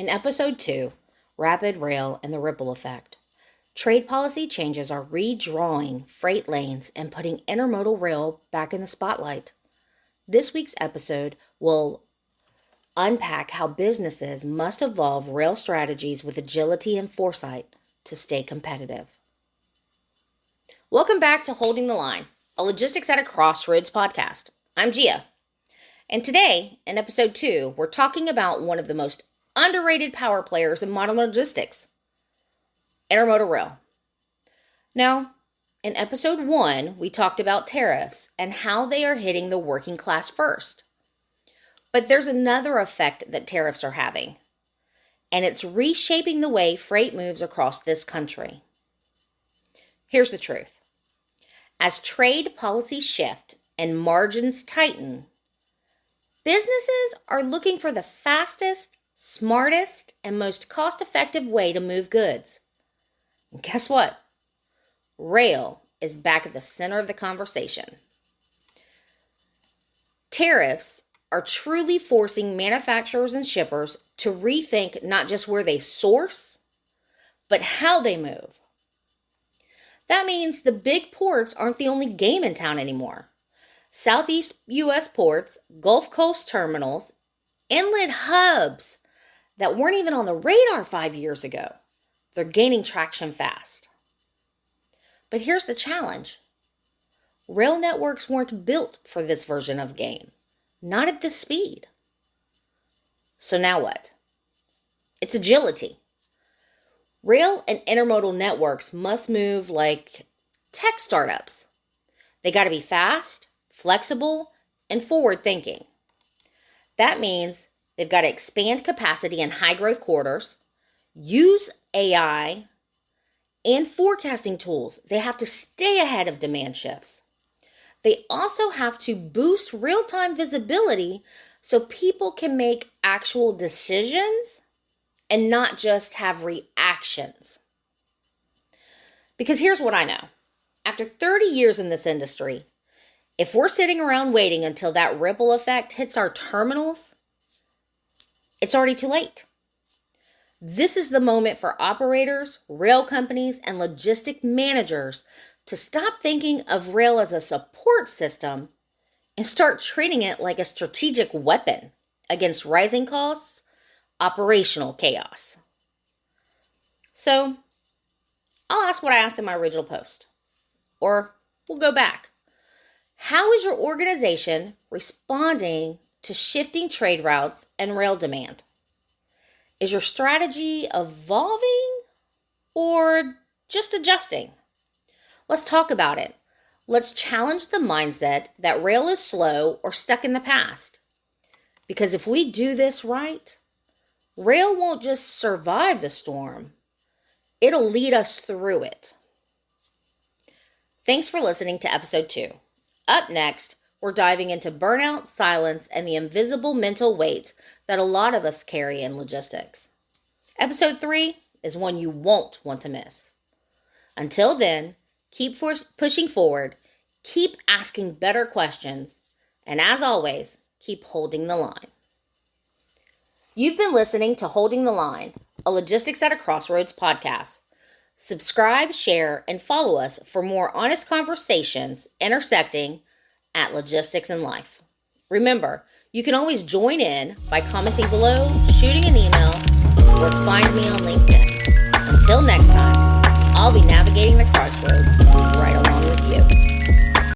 In Episode 2, Rapid Rail and the Ripple Effect, trade policy changes are redrawing freight lanes and putting intermodal rail back in the spotlight. This week's episode will unpack how businesses must evolve rail strategies with agility and foresight to stay competitive. Welcome back to Holding the Line, a Logistics at a Crossroads podcast. I'm Gia, and today, in Episode 2, we're talking about one of the most underrated power players in modern logistics, intermodal rail. Now, in Episode 1, we talked about tariffs and how they are hitting the working class first. But there's another effect that tariffs are having, and it's reshaping the way freight moves across this country. Here's the truth. As trade policies shift and margins tighten, businesses are looking for the fastest, smartest, and most cost-effective way to move goods. And guess what? Rail is back at the center of the conversation. Tariffs are truly forcing manufacturers and shippers to rethink not just where they source, but how they move. That means the big ports aren't the only game in town anymore. Southeast U.S. ports, Gulf Coast terminals, inland hubs that weren't even on the radar 5 years ago, they're gaining traction fast. But here's the challenge. Rail networks weren't built for this version of the game, not at this speed. So now what? It's agility. Rail and intermodal networks must move like tech startups. They got to be fast, flexible, and forward-thinking. That means they've got to expand capacity in high-growth corridors, use AI, and forecasting tools. They have to stay ahead of demand shifts. They also have to boost real-time visibility so people can make actual decisions and not just have reactions. Because here's what I know. After 30 years in this industry, if we're sitting around waiting until that ripple effect hits our terminals, it's already too late. This is the moment for operators, rail companies, and logistic managers to stop thinking of rail as a support system and start treating it like a strategic weapon against rising costs, operational chaos. So, I'll ask what I asked in my original post. Or we'll go back. How is your organization responding to shifting trade routes and rail demand? Is your strategy evolving or just adjusting? Let's talk about it. Let's challenge the mindset that rail is slow or stuck in the past. Because if we do this right, rail won't just survive the storm. It'll lead us through it. Thanks for listening to Episode 2. Up next, we're diving into burnout, silence, and the invisible mental weight that a lot of us carry in logistics. Episode 3 is one you won't want to miss. Until then, keep pushing forward, keep asking better questions, and as always, keep holding the line. You've been listening to Holding the Line, a Logistics at a Crossroads podcast. Subscribe, share, and follow us for more honest conversations intersecting at logistics and life. Remember, you can always join in by commenting below, shooting an email, or find me on LinkedIn. Until next time, I'll be navigating the crossroads right along with you.